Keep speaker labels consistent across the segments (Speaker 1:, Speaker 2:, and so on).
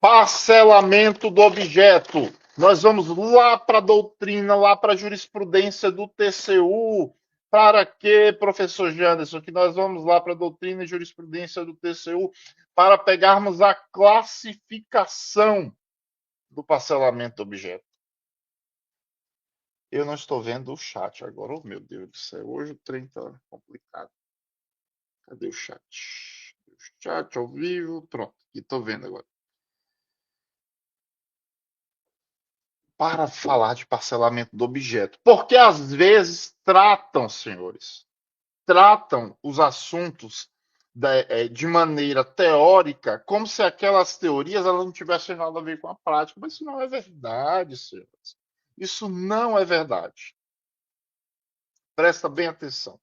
Speaker 1: Parcelamento do objeto. Nós vamos lá para a doutrina, lá para a jurisprudência do TCU. Para quê, professor Janderson? Que nós vamos lá para a doutrina e jurisprudência do TCU para pegarmos a classificação do parcelamento do objeto. Eu não estou vendo o chat agora. Oh, meu Deus do céu. Hoje o trem está complicado. Cadê o chat? O chat ao vivo. Pronto, aqui estou vendo agora. Para falar de parcelamento do objeto. Porque às vezes tratam, senhores, tratam os assuntos de maneira teórica, como se aquelas teorias elas não tivessem nada a ver com a prática. Mas isso não é verdade, senhores. Isso não é verdade. Presta bem atenção.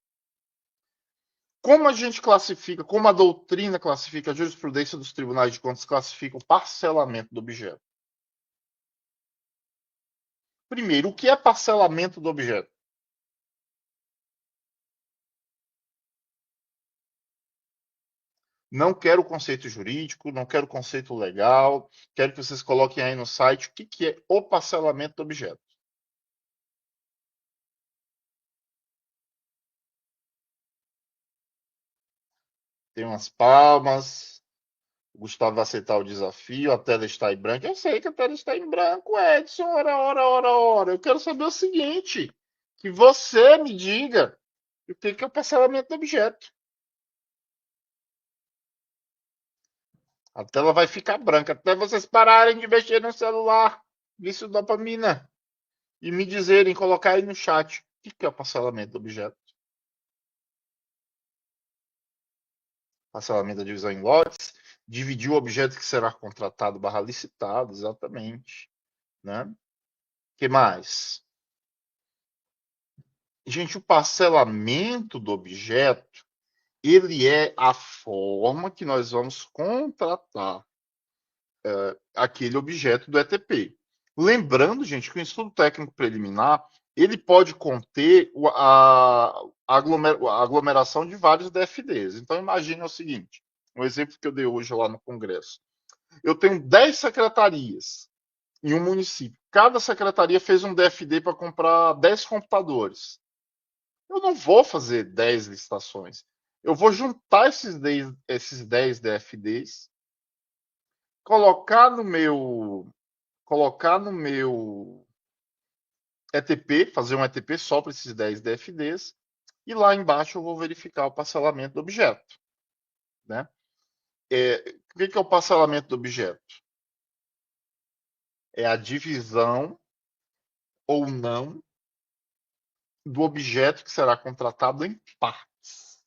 Speaker 1: Como a gente classifica, como a doutrina classifica, a jurisprudência dos tribunais de contas classifica o parcelamento do objeto? Primeiro, o que é parcelamento do objeto? Não quero o conceito jurídico, não quero o conceito legal, quero que vocês coloquem aí no site o que é o parcelamento do objeto. Tem umas palmas, o Gustavo vai aceitar o desafio, a tela está em branco. Eu sei que a tela está em branco, Edson, ora. Eu quero saber o seguinte, que você me diga o que é o parcelamento do objeto. A tela vai ficar branca até vocês pararem de mexer no celular, vício dopamina, e me dizerem, colocar aí no chat o que é o parcelamento do objeto. Parcelamento da divisão em lotes, dividir o objeto que será contratado barra licitado, exatamente. Né? Que mais? Gente, o parcelamento do objeto, ele é a forma que nós vamos contratar aquele objeto do ETP. Lembrando, gente, que o estudo técnico preliminar ele pode conter a aglomeração de vários DFDs. Então, imagine o seguinte, um exemplo que eu dei hoje lá no Congresso. Eu tenho 10 secretarias em um município. Cada secretaria fez um DFD para comprar 10 computadores. Eu não vou fazer 10 licitações. Eu vou juntar esses 10 DFDs, colocar no meu ETP, fazer um ETP só para esses 10 DFDs, e lá embaixo eu vou verificar o parcelamento do objeto. Né? O que é o parcelamento do objeto? É a divisão ou não do objeto que será contratado em partes.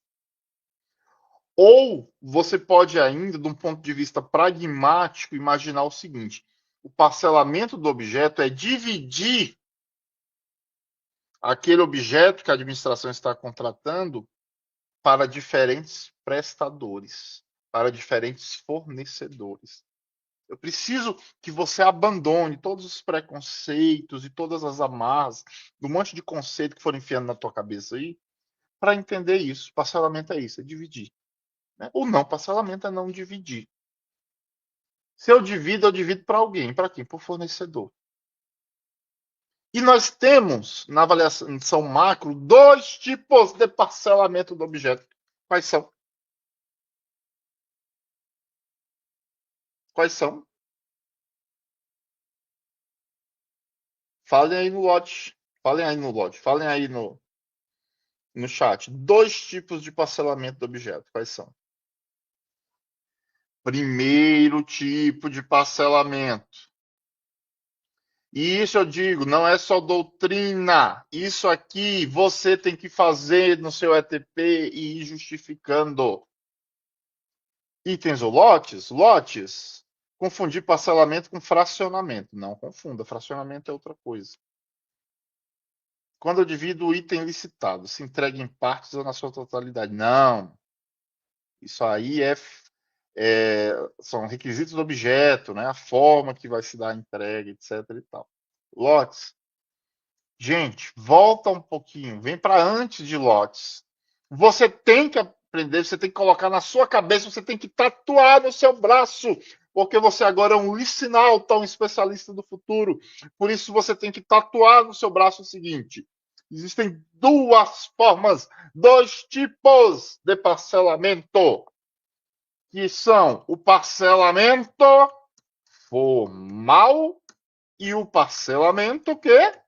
Speaker 1: Ou você pode ainda, de um ponto de vista pragmático, imaginar o seguinte: o parcelamento do objeto é dividir aquele objeto que a administração está contratando para diferentes prestadores, para diferentes fornecedores. Eu preciso que você abandone todos os preconceitos e todas as amarras do monte de conceito que foram enfiando na tua cabeça aí, para entender isso. Parcelamento é isso, é dividir. Né? O não parcelamento é não dividir. Se eu divido para alguém. Para quem? Para o fornecedor. E nós temos, na avaliação macro, dois tipos de parcelamento do objeto. Quais são? Quais são? Falem aí no lote. Falem aí no lote. Falem aí no chat. Dois tipos de parcelamento do objeto. Quais são? Primeiro tipo de parcelamento. E isso eu digo, não é só doutrina. Isso aqui você tem que fazer no seu ETP e ir justificando. Itens ou lotes? Lotes. Confundir parcelamento com fracionamento. Não confunda, fracionamento é outra coisa. Quando eu divido o item licitado, se entrega em partes ou na sua totalidade? Não. Isso aí são requisitos do objeto, né? A forma que vai se dar a entrega, etc. E tal. Lotes. Gente, volta um pouquinho, vem para antes de lotes. Você tem que aprender, você tem que colocar na sua cabeça, você tem que tatuar no seu braço porque você agora é um licinalta, um especialista do futuro. Por isso você tem que tatuar no seu braço o seguinte: existem duas formas, dois tipos de parcelamento, que são o parcelamento formal e o parcelamento que,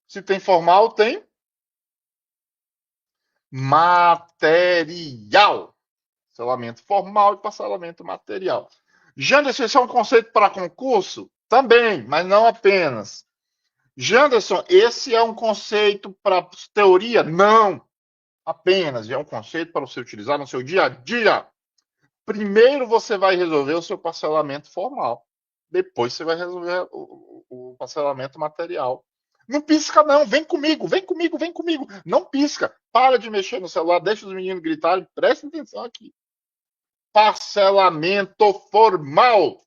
Speaker 1: se tem formal, tem material. Parcelamento formal e parcelamento material. Janderson, esse é um conceito para concurso? Também, mas não apenas. Janderson, esse é um conceito para teoria? Não, apenas. É um conceito para você utilizar no seu dia a dia. Primeiro você vai resolver o seu parcelamento formal. Depois você vai resolver o parcelamento material. Não pisca, não. Vem comigo, vem comigo, vem comigo. Não pisca. Para de mexer no celular, deixa os meninos gritarem. Presta atenção aqui. Parcelamento formal.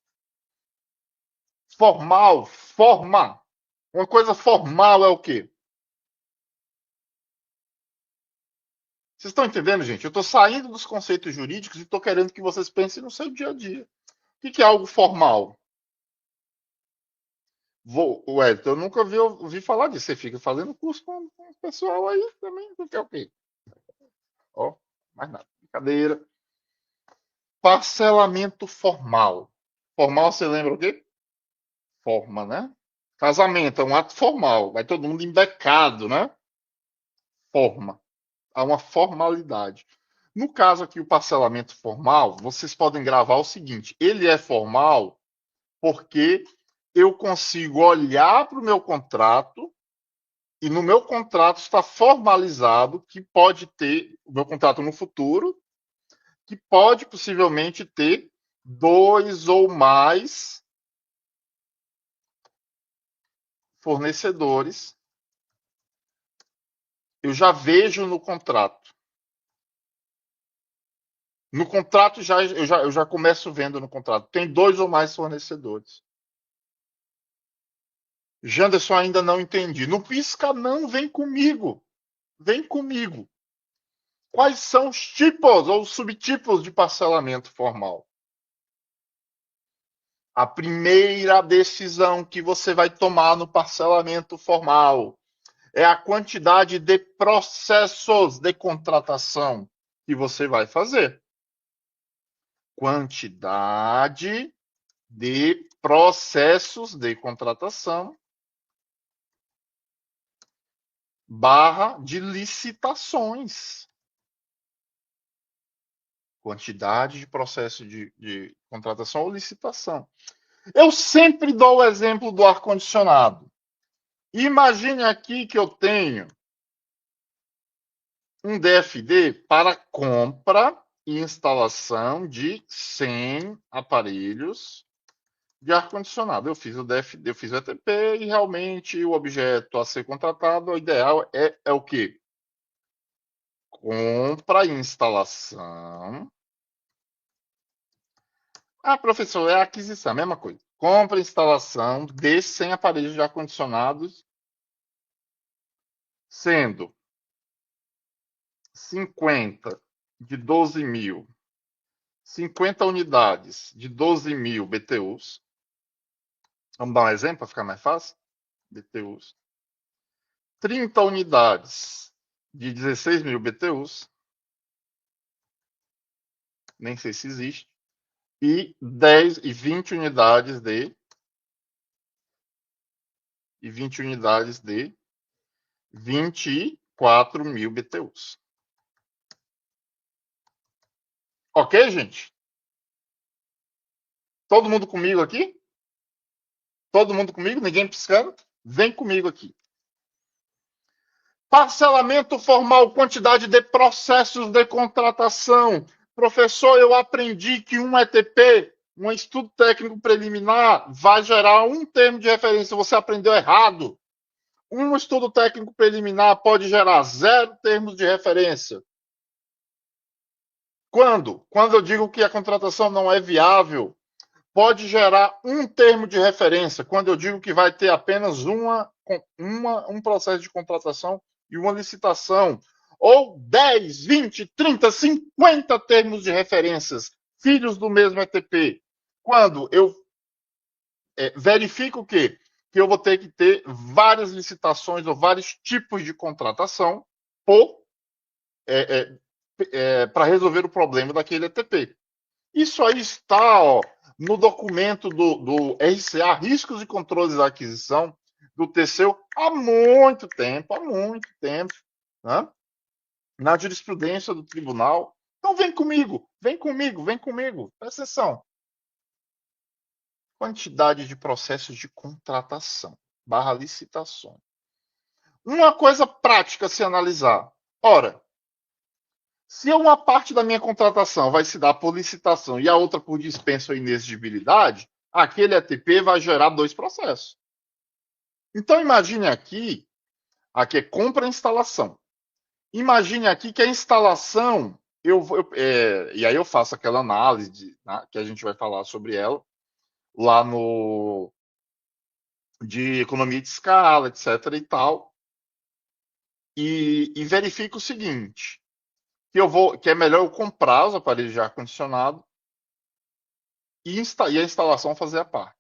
Speaker 1: Formal, forma. Uma coisa formal é o quê? Vocês estão entendendo, gente? Eu estou saindo dos conceitos jurídicos e estou querendo que vocês pensem no seu dia a dia. O que é algo formal? Edson, eu nunca ouvi falar disso. Você fica fazendo curso com o pessoal aí também. Porque é o quê? Ó, mais nada. Brincadeira. Parcelamento formal. Formal, você lembra o quê? Forma, né? Casamento é um ato formal. Vai todo mundo embecado, né? Forma. Há uma formalidade. No caso aqui, o parcelamento formal, vocês podem gravar o seguinte: ele é formal porque eu consigo olhar para o meu contrato e no meu contrato está formalizado que pode ter, o meu contrato no futuro, que pode possivelmente ter dois ou mais fornecedores. Eu já vejo no contrato. No contrato eu já começo vendo no contrato. Tem dois ou mais fornecedores. Janderson, ainda não entendi. Não pisca não, vem comigo. Vem comigo. Quais são os tipos ou subtipos de parcelamento formal? A primeira decisão que você vai tomar no parcelamento formal é a quantidade de processos de contratação que você vai fazer. Quantidade de processos de contratação barra de licitações. Quantidade de processo de contratação ou licitação. Eu sempre dou o exemplo do ar-condicionado. Imagine aqui que eu tenho um DFD para compra e instalação de 100 aparelhos de ar-condicionado. Eu fiz o DFD, eu fiz o ETP e realmente o objeto a ser contratado, o ideal é o quê? Compra e instalação. Ah, professor, é a aquisição, a mesma coisa. Compra e instalação de 100 aparelhos de ar-condicionado, sendo 50 de 12.000, 50 unidades de 12.000 BTUs. Vamos dar um exemplo para ficar mais fácil? BTUs. 30 unidades de 16.000 BTUs. Nem sei se existe. E 10 e 20 unidades de 24.000 BTUs. Ok, gente? Todo mundo comigo aqui? Todo mundo comigo? Ninguém piscando? Vem comigo aqui. Parcelamento formal, quantidade de processos de contratação. Professor, eu aprendi que um ETP, um estudo técnico preliminar, vai gerar um termo de referência. Você aprendeu errado. Um estudo técnico preliminar pode gerar 0 termos de referência. Quando? Quando eu digo que a contratação não é viável, pode gerar um termo de referência. Quando eu digo que vai ter apenas um processo de contratação e uma licitação. Ou 10, 20, 30, 50 termos de referências. filhos do mesmo ETP. Quando eu verifico o quê? Que eu vou ter que ter várias licitações ou vários tipos de contratação para resolver o problema daquele ETP. Isso aí está no documento do RCA, Riscos e Controles da Aquisição, do TCU, há muito tempo, né? Na jurisprudência do tribunal. Então vem comigo, presta atenção. Quantidade de processos de contratação, / licitação. Uma coisa prática a se analisar. Ora, se uma parte da minha contratação vai se dar por licitação e a outra por dispensa ou inexigibilidade, aquele ETP vai gerar 2 processos. Então imagine aqui é compra e instalação. Imagine aqui que a instalação, e aí eu faço aquela análise, né, que a gente vai falar sobre ela, lá no de economia de escala, etc. e tal, e verifico o seguinte, que é melhor eu comprar os aparelhos de ar-condicionado e a instalação fazer a parte.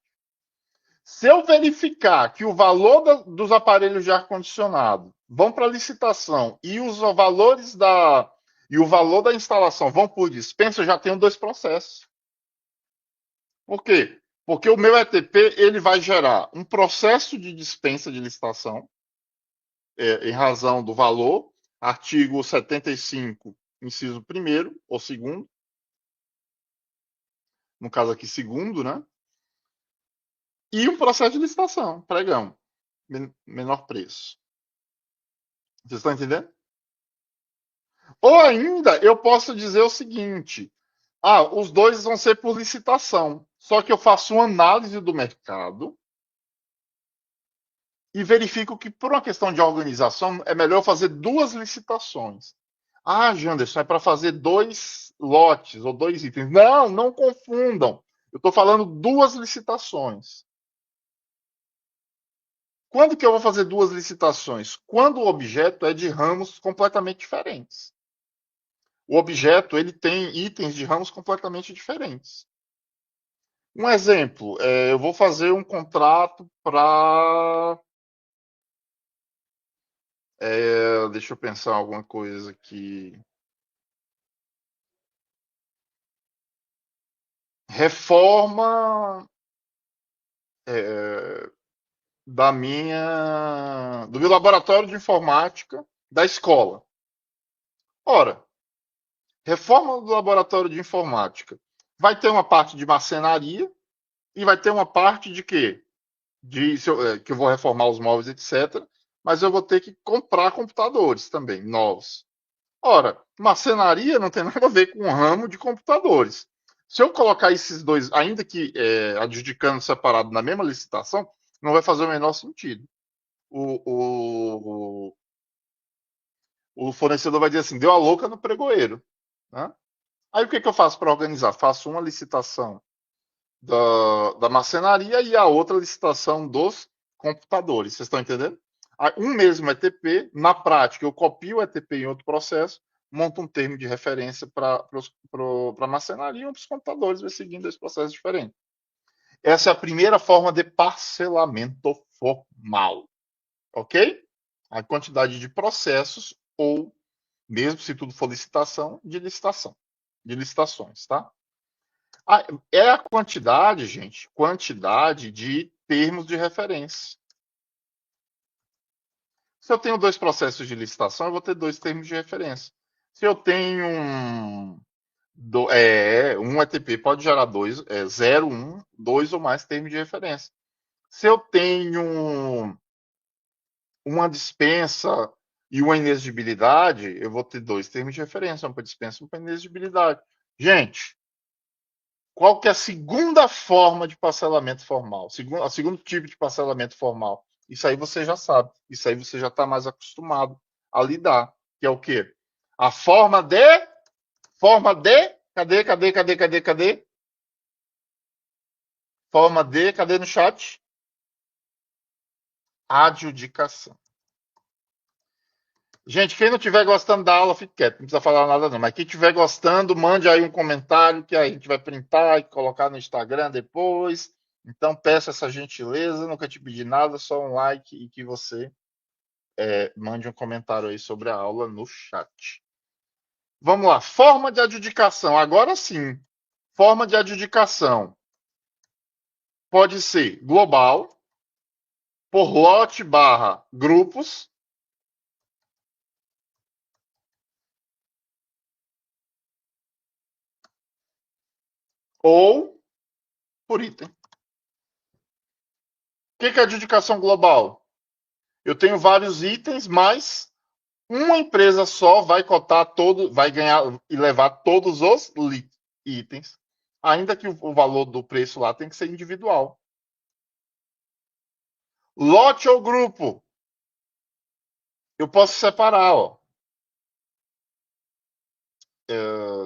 Speaker 1: Se eu verificar que o valor dos aparelhos de ar-condicionado vão para licitação e os valores e o valor da instalação vão por dispensa, eu já tenho 2 processos. Por quê? Porque o meu ETP ele vai gerar um processo de dispensa de licitação, em razão do valor, artigo 75, inciso 1º ou 2º, no caso aqui 2º, né? E um processo de licitação, pregão, menor preço. Vocês estão entendendo? Ou ainda eu posso dizer o seguinte: os 2 vão ser por licitação, só que eu faço uma análise do mercado e verifico que, por uma questão de organização, é melhor fazer 2 licitações. Janderson, é para fazer 2 lotes ou 2 itens. Não, não confundam. Eu estou falando 2 licitações. Quando que eu vou fazer 2 licitações? Quando o objeto é de ramos completamente diferentes. O objeto ele tem itens de ramos completamente diferentes. Um exemplo, eu vou fazer um contrato para... deixa eu pensar alguma coisa aqui. Reforma do meu laboratório de informática da escola. Ora, reforma do laboratório de informática. Vai ter uma parte de marcenaria e vai ter uma parte de quê? Que eu vou reformar os móveis, etc. Mas eu vou ter que comprar computadores também, novos. Ora, marcenaria não tem nada a ver com o ramo de computadores. Se eu colocar esses 2, ainda que adjudicando separado na mesma licitação, não vai fazer o menor sentido. O fornecedor vai dizer assim, deu a louca no pregoeiro. Né? Aí o que eu faço para organizar? Faço uma licitação da marcenaria e a outra licitação dos computadores. Vocês estão entendendo? Um mesmo ETP, na prática, eu copio o ETP em outro processo, monto um termo de referência para a marcenaria e para os computadores, vai seguindo esse processo diferente. Essa é a primeira forma de parcelamento formal. Ok? A quantidade de processos ou, mesmo se tudo for licitação, de licitações, tá? É a quantidade, gente, quantidade de termos de referência. Se eu tenho 2 processos de licitação, eu vou ter 2 termos de referência. Se eu tenho um ETP pode gerar 0, 1, 2 ou mais termos de referência. Se eu tenho uma dispensa e uma inexigibilidade, eu vou ter 2 termos de referência, um para dispensa e um para inexigibilidade. Gente, qual que é a segunda forma de parcelamento formal? O segundo tipo de parcelamento formal? Isso aí você já sabe. Isso aí você já está mais acostumado a lidar. Que é o quê? A forma de... Cadê? Cadê no chat? Adjudicação. Gente, quem não estiver gostando da aula, fique quieto, não precisa falar nada não. Mas quem estiver gostando, mande aí um comentário que a gente vai printar e colocar no Instagram depois. Então, peço essa gentileza, nunca te pedi nada, só um like e que você mande um comentário aí sobre a aula no chat. Vamos lá, forma de adjudicação. Agora sim, forma de adjudicação pode ser global, por lote barra grupos, ou por item. O que é adjudicação global? Eu tenho vários itens, mas uma empresa só vai cotar todo, vai ganhar e levar todos os itens, ainda que o valor do preço lá tem que ser individual. Lote ou grupo, eu posso separar, ó.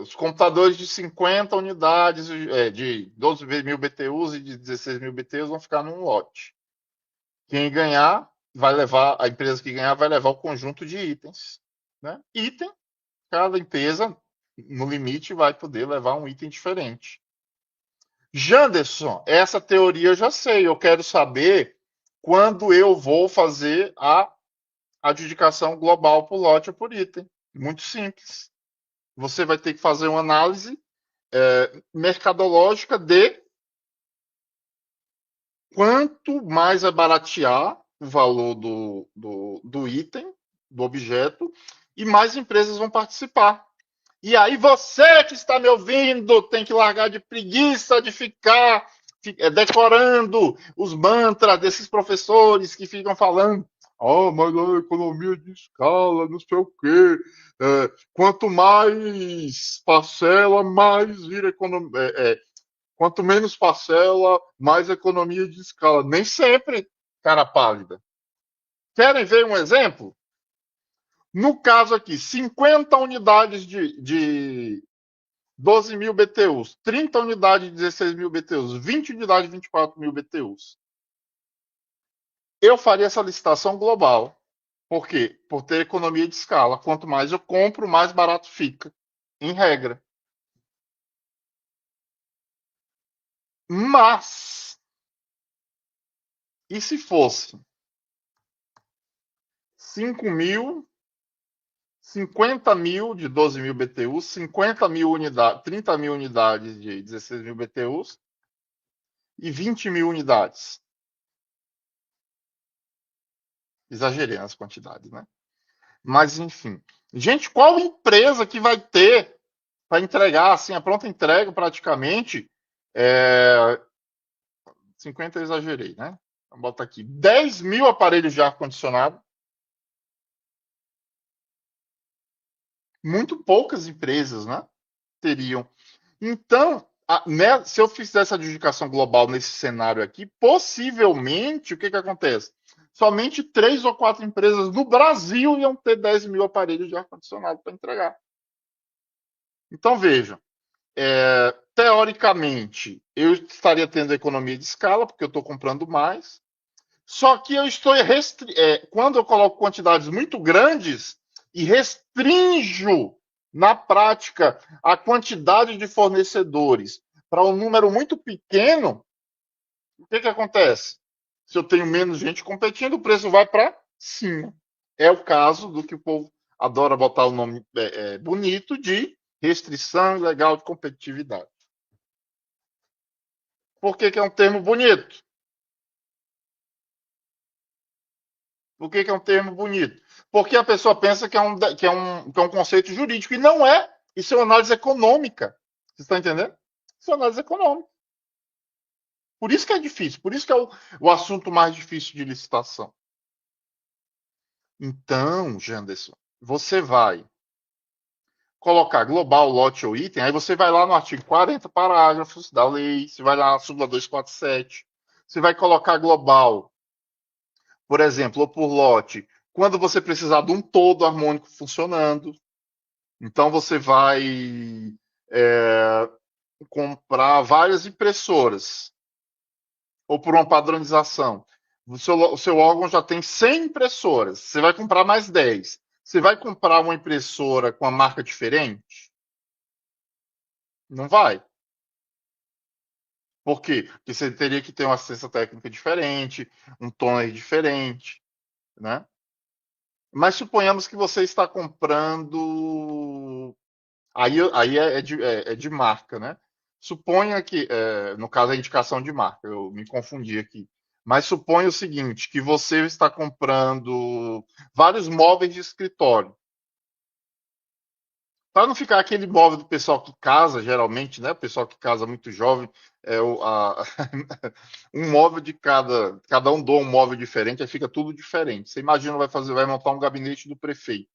Speaker 1: Os computadores de 50 unidades, de 12 mil BTUs e de 16 mil BTUs vão ficar num lote. Quem ganhar vai levar, a empresa que ganhar vai levar o conjunto de itens. Né? Item, cada empresa, no limite, vai poder levar um item diferente. Janderson, essa teoria eu já sei. Eu quero saber quando eu vou fazer a adjudicação global por lote ou por item. Muito simples. Você vai ter que fazer uma análise mercadológica de quanto mais vai baratear o valor do item, do objeto, e mais empresas vão participar. E aí você que está me ouvindo tem que largar de preguiça de ficar decorando os mantras desses professores que ficam falando. Oh, mas a economia de escala, não sei o quê. Quanto mais parcela, mais vira economia. Quanto menos parcela, mais economia de escala. Nem sempre, cara pálida. Querem ver um exemplo? No caso aqui, 50 unidades de 12 mil BTUs, 30 unidades de 16 mil BTUs, 20 unidades de 24 mil BTUs. Eu faria essa licitação global. Por quê? Por ter economia de escala. Quanto mais eu compro, mais barato fica. Em regra. Mas, e se fosse 5 mil, 50 mil de 12 mil BTUs, 50 mil unidades, 30 mil unidades de 16 mil BTUs e 20 mil unidades? Exagerei nas quantidades, né? Mas, enfim. Gente, qual empresa que vai ter para entregar, assim, a pronta entrega praticamente? 50 eu exagerei, né? Vamos botar aqui. 10 mil aparelhos de ar-condicionado. Muito poucas empresas, né? Teriam. Então, se eu fizesse a adjudicação global nesse cenário aqui, possivelmente, o que acontece? Somente 3 ou 4 empresas no Brasil iam ter 10 mil aparelhos de ar-condicionado para entregar. Então, vejam, teoricamente, eu estaria tendo economia de escala, porque eu estou comprando mais. Só que eu estou quando eu coloco quantidades muito grandes e restringo na prática a quantidade de fornecedores para um número muito pequeno, o que acontece? Se eu tenho menos gente competindo, o preço vai para cima. É o caso do que o povo adora botar o nome bonito de restrição ilegal de competitividade. Por que é um termo bonito? Por que é um termo bonito? Porque a pessoa pensa que é um conceito jurídico, e não é. Isso é uma análise econômica. Você está entendendo? Isso é uma análise econômica. Por isso que é difícil, por isso que é o assunto mais difícil de licitação. Então, Janderson, você vai colocar global, lote ou item, aí você vai lá no artigo 40, parágrafos da lei, você vai lá na súmula 247, você vai colocar global, por exemplo, ou por lote, quando você precisar de um todo harmônico funcionando. Então você vai comprar várias impressoras, ou por uma padronização. O seu órgão já tem 100 impressoras, você vai comprar mais 10. Você vai comprar uma impressora com uma marca diferente? Não vai. Por quê? Porque você teria que ter uma assistência técnica diferente, um toner diferente, né? Mas suponhamos que você está comprando. Aí é de marca, né? Suponha que, no caso, a indicação de marca, eu me confundi aqui. Mas suponha o seguinte, que você está comprando vários móveis de escritório. Para não ficar aquele móvel do pessoal que casa, geralmente, né? O pessoal que casa muito jovem, um móvel de cada um doa um móvel diferente, aí fica tudo diferente. Você imagina, vai montar um gabinete do prefeito.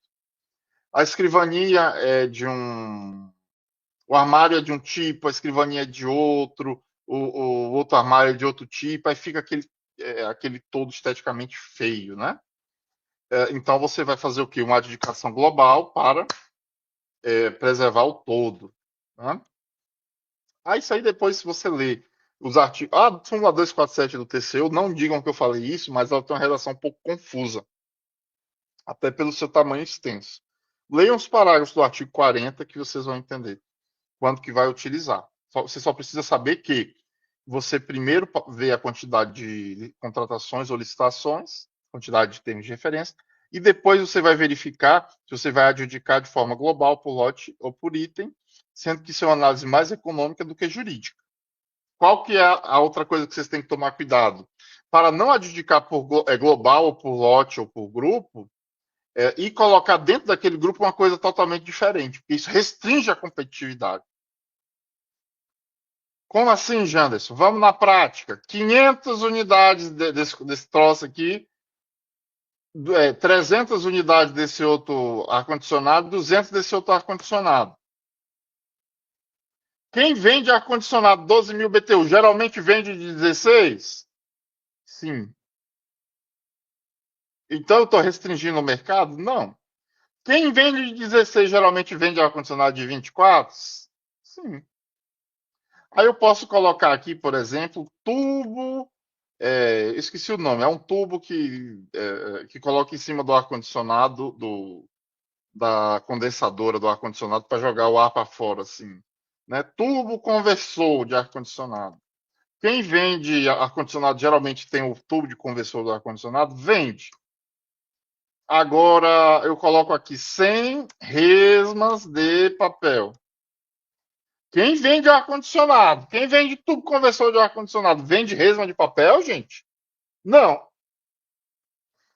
Speaker 1: A escrivania é o armário é de um tipo, a escrivania é de outro, o outro armário é de outro tipo, aí fica aquele todo esteticamente feio, né? Então você vai fazer o quê? Uma dedicação global para preservar o todo. Né? Aí isso aí depois, se você ler os artigos. Súmula 247 do TCU, não digam que eu falei isso, mas ela tem uma redação um pouco confusa, até pelo seu tamanho extenso. Leiam os parágrafos do artigo 40 que vocês vão entender quando que vai utilizar. Você só precisa saber que você primeiro vê a quantidade de contratações ou licitações, quantidade de termos de referência, e depois você vai verificar se você vai adjudicar de forma global, por lote ou por item, sendo que isso é uma análise mais econômica do que jurídica. Qual que é a outra coisa que vocês têm que tomar cuidado? Para não adjudicar por global, ou por lote, ou por grupo, e colocar dentro daquele grupo uma coisa totalmente diferente, porque isso restringe a competitividade. Como assim, Janderson? Vamos na prática. 500 unidades desse troço aqui, 300 unidades desse outro ar-condicionado, 200 desse outro ar-condicionado. Quem vende ar-condicionado 12.000 BTU geralmente vende de 16? Sim. Então eu estou restringindo o mercado? Não. Quem vende de 16 geralmente vende ar-condicionado de 24? Sim. Aí eu posso colocar aqui, por exemplo, tubo. Esqueci o nome. É um tubo que coloca em cima do ar-condicionado, da condensadora do ar-condicionado, para jogar o ar para fora, assim. Né? Tubo conversor de ar-condicionado. Quem vende ar-condicionado geralmente tem o tubo de conversor do ar-condicionado? Vende. Agora eu coloco aqui 100 resmas de papel. Quem vende ar-condicionado? Quem vende tubo conversor de ar-condicionado? Vende resma de papel, gente? Não.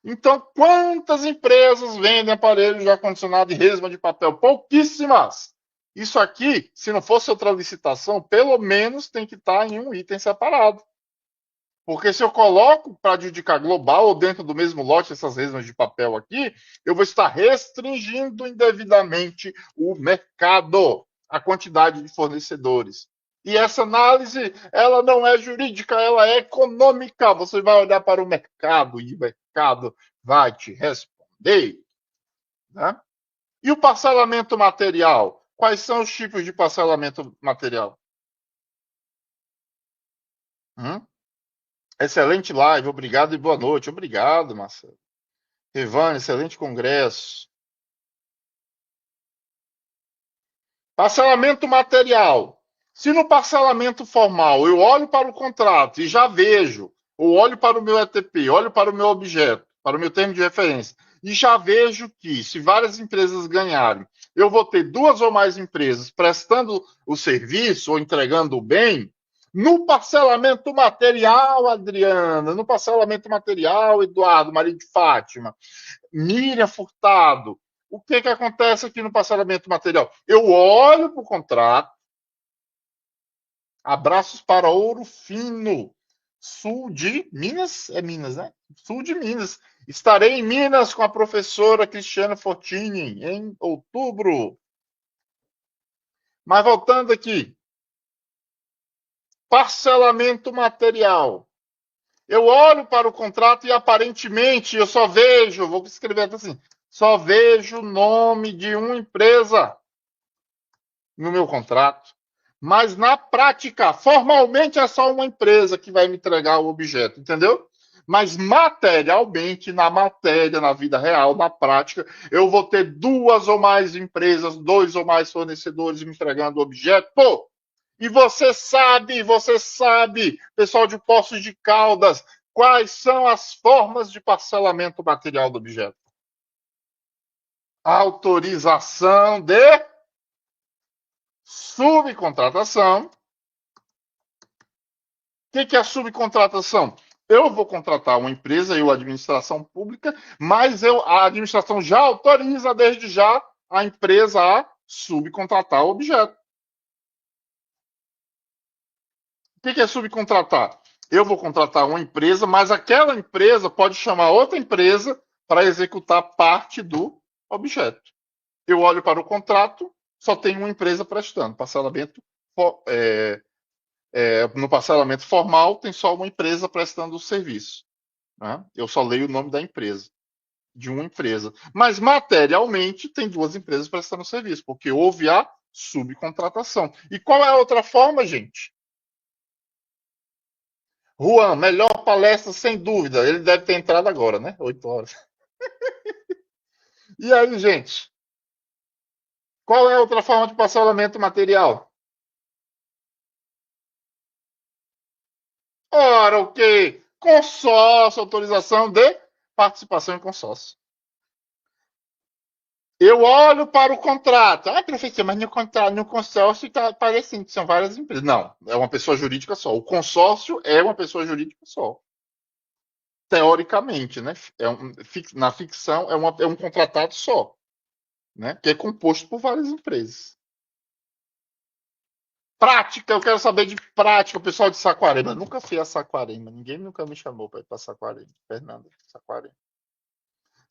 Speaker 1: Então, quantas empresas vendem aparelhos de ar-condicionado e resma de papel? Pouquíssimas. Isso aqui, se não fosse outra licitação, pelo menos tem que estar em um item separado. Porque se eu coloco para adjudicar global ou dentro do mesmo lote essas resmas de papel aqui, eu vou estar restringindo indevidamente o mercado, a quantidade de fornecedores. E essa análise, ela não é jurídica, ela é econômica. Você vai olhar para o mercado e o mercado vai te responder. Né? E o parcelamento material? Quais são os tipos de parcelamento material? Hum? Excelente live, obrigado e boa noite. Obrigado, Marcelo. Rivane, excelente congresso. Parcelamento material. Se no parcelamento formal eu olho para o contrato e já vejo, ou olho para o meu ETP, olho para o meu objeto, para o meu termo de referência, e já vejo que, se várias empresas ganharem, eu vou ter duas ou mais empresas prestando o serviço ou entregando o bem, no parcelamento material, Adriana, no parcelamento material, Eduardo, marido de Fátima, Miriam Furtado, o que acontece aqui no parcelamento material? Eu olho para o contrato, abraços para Ouro Fino, sul de Minas, é Minas, né? Sul de Minas. Estarei em Minas com a professora Cristiana Fortini em outubro. Mas voltando aqui, parcelamento material. Eu olho para o contrato e aparentemente eu só vejo, vou escrever assim, só vejo o nome de uma empresa no meu contrato. Mas na prática, formalmente é só uma empresa que vai me entregar o objeto, entendeu? Mas materialmente, na matéria, na vida real, na prática, eu vou ter duas ou mais empresas, dois ou mais fornecedores me entregando o objeto. Pô, e você sabe, pessoal de Poços de Caldas, quais são as formas de parcelamento material do objeto? Autorização de subcontratação. O que é a subcontratação? Eu vou contratar uma empresa, eu, administração pública, mas a administração já autoriza desde já a empresa a subcontratar o objeto. O que é subcontratar? Eu vou contratar uma empresa, mas aquela empresa pode chamar outra empresa para executar parte do objeto. Eu olho para o contrato, só tem uma empresa prestando. Parcelamento, no parcelamento formal, tem só uma empresa prestando o serviço. Né? Eu só leio o nome da empresa, de uma empresa. Mas materialmente tem duas empresas prestando serviço, porque houve a subcontratação. E qual é a outra forma, gente? Juan, melhor palestra sem dúvida. Ele deve ter entrado agora, né? 8 horas. E aí, gente? Qual é a outra forma de parcelamento material? Ora, o quê? Consórcio, autorização de participação em consórcio. Eu olho para o contrato. Ah, professor, mas no contrato, no consórcio está aparecendo que são várias empresas. Não, é uma pessoa jurídica só. O consórcio é uma pessoa jurídica só. Teoricamente, né? Na ficção é um contratado só, né? Que é composto por várias empresas. Prática, eu quero saber de prática, o pessoal de Saquarema. Eu nunca fui a Saquarema, ninguém nunca me chamou para ir para Saquarema. Fernanda, Saquarema.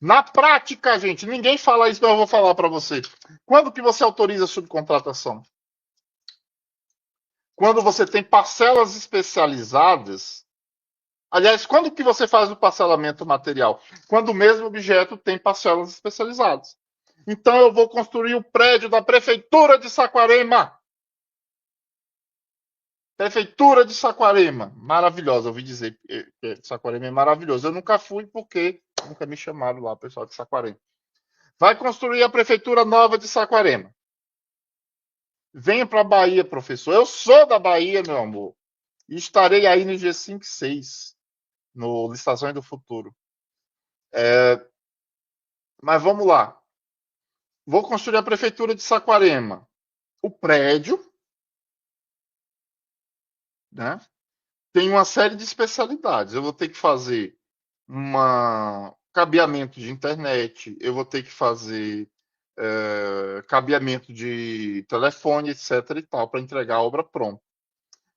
Speaker 1: Na prática, gente, ninguém fala isso, mas eu vou falar para você. Quando que você autoriza a subcontratação? Quando você tem parcelas especializadas. Aliás, quando que você faz o parcelamento material? Quando o mesmo objeto tem parcelas especializadas. Então eu vou construir o prédio da Prefeitura de Saquarema. Prefeitura de Saquarema. Maravilhosa, eu ouvi dizer que Saquarema é maravilhoso. Eu nunca fui porque nunca me chamaram lá, pessoal de Saquarema. Vai construir a Prefeitura Nova de Saquarema. Venha para a Bahia, professor. Eu sou da Bahia, meu amor. E estarei aí no dia 5 e 6, no Licitações do Futuro. Mas vamos lá. Vou construir a Prefeitura de Saquarema. O prédio, né, tem uma série de especialidades. Eu vou ter que fazer um cabeamento de internet, eu vou ter que fazer cabeamento de telefone, etc. e tal, para entregar a obra pronta.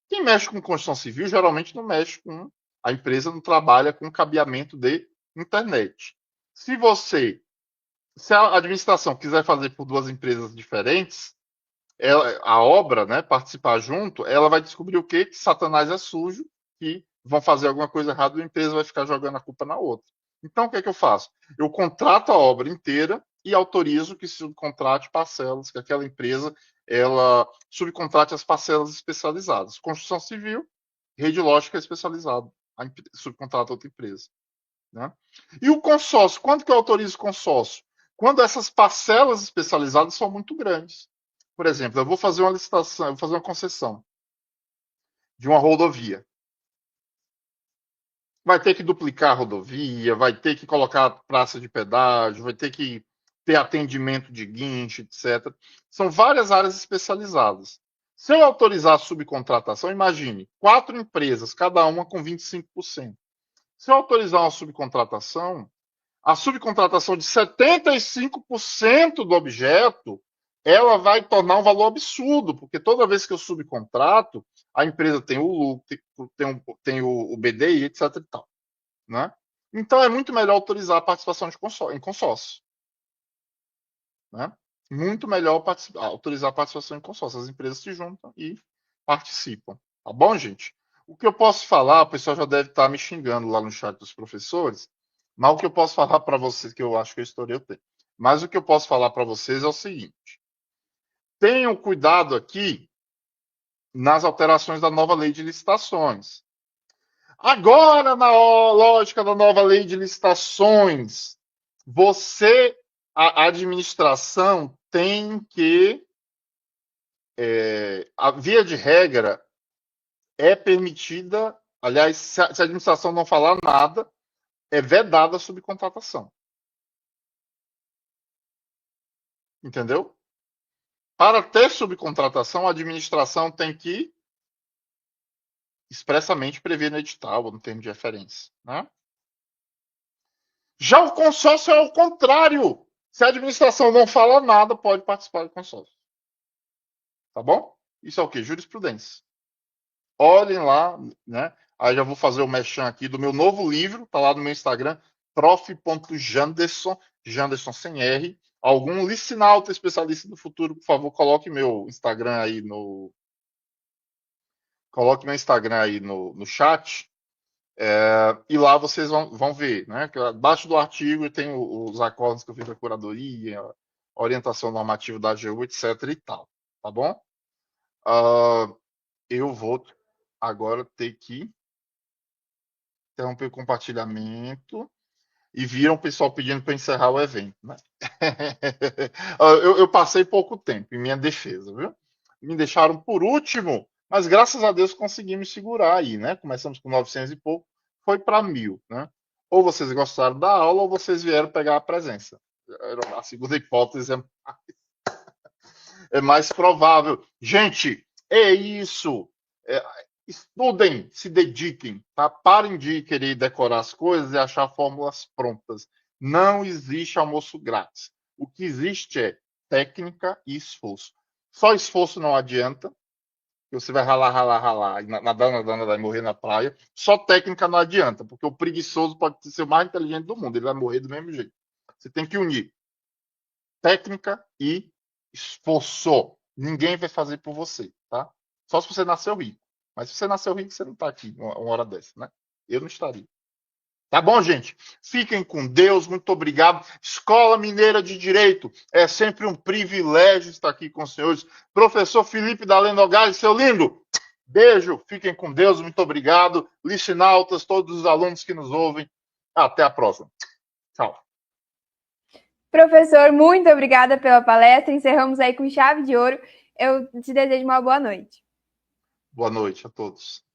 Speaker 1: Quem mexe com construção civil geralmente não mexe com. A empresa não trabalha com cabeamento de internet. Se a administração quiser fazer por duas empresas diferentes, a obra, né, participar junto, ela vai descobrir o quê? Que Satanás é sujo, que vão fazer alguma coisa errada e a empresa vai ficar jogando a culpa na outra. Então, o que é que eu faço? Eu contrato a obra inteira e autorizo que se subcontrate parcelas, que aquela empresa ela subcontrate as parcelas especializadas. Construção civil, rede lógica é especializado, subcontrata outra empresa. Né? E o consórcio, quando que eu autorizo o consórcio? Quando essas parcelas especializadas são muito grandes. Por exemplo, eu vou fazer uma licitação, eu vou fazer uma concessão de uma rodovia. Vai ter que duplicar a rodovia, vai ter que colocar praça de pedágio, vai ter que ter atendimento de guincho, etc. São várias áreas especializadas. Se eu autorizar a subcontratação, imagine, 4 empresas, cada uma com 25%. Se eu autorizar uma subcontratação, a subcontratação de 75% do objeto, ela vai tornar um valor absurdo, porque toda vez que eu subcontrato, a empresa tem o lucro, tem o BDI, etc. E tal, né? Então é muito melhor autorizar a participação em consórcio. Né? Muito melhor autorizar a participação em consórcio. As empresas se juntam e participam. Tá bom, gente? O que eu posso falar, o pessoal já deve estar me xingando lá no chat dos professores, mas o que eu posso falar para vocês, que eu acho que eu estourei o tempo. Mas o que eu posso falar para vocês é o seguinte: tenham cuidado aqui nas alterações da nova lei de licitações. Agora, na lógica da nova lei de licitações, a administração tem que, a via de regra, é permitida, aliás, se a administração não falar nada, é vedada a subcontratação. Entendeu? Para ter subcontratação, a administração tem que expressamente prever no edital, ou no termo de referência. Né? Já o consórcio é o contrário. Se a administração não fala nada, pode participar do consórcio. Tá bom? Isso é o quê? Jurisprudência. Olhem lá, né? Aí já vou fazer o merchan aqui do meu novo livro, tá lá no meu Instagram, prof.janderson, Janderson sem R. Algum licinalto especialista do futuro, por favor, coloque meu Instagram aí no. Coloque meu Instagram aí no chat. E lá vocês vão ver, né? Que abaixo do artigo tem os acordos que eu fiz da curadoria, a orientação normativa da AGU, etc. e tal. Tá bom? Eu vou agora ter que interromper o compartilhamento e viram o pessoal pedindo para encerrar o evento. Né? eu passei pouco tempo em minha defesa, viu? Me deixaram por último, mas graças a Deus conseguimos segurar aí, né? Começamos com 900 e pouco, foi para 1.000, né? Ou vocês gostaram da aula ou vocês vieram pegar a presença. A segunda hipótese é mais provável. Gente, é isso. Estudem, se dediquem, tá? Parem de querer decorar as coisas e achar fórmulas prontas. Não existe almoço grátis. O que existe é técnica e esforço. Só esforço não adianta. Você vai ralar, ralar, ralar, e nadar e morrer na praia. Só técnica não adianta, porque o preguiçoso pode ser o mais inteligente do mundo, ele vai morrer do mesmo jeito. Você tem que unir técnica e esforço. Ninguém vai fazer por você, tá? Só se você nasceu rico. Mas se você nasceu rico, você não tá aqui uma hora dessa, né? Eu não estaria. Tá bom, gente? Fiquem com Deus, muito obrigado. Escola Mineira de Direito, é sempre um privilégio estar aqui com os senhores. Professor Felipe Daleno Nogalho, seu lindo, beijo, fiquem com Deus, muito obrigado. Licinautas, todos os alunos que nos ouvem, até a próxima. Tchau.
Speaker 2: Professor, muito obrigada pela palestra. Encerramos aí com chave de ouro. Eu te desejo uma boa noite.
Speaker 1: Boa noite a todos.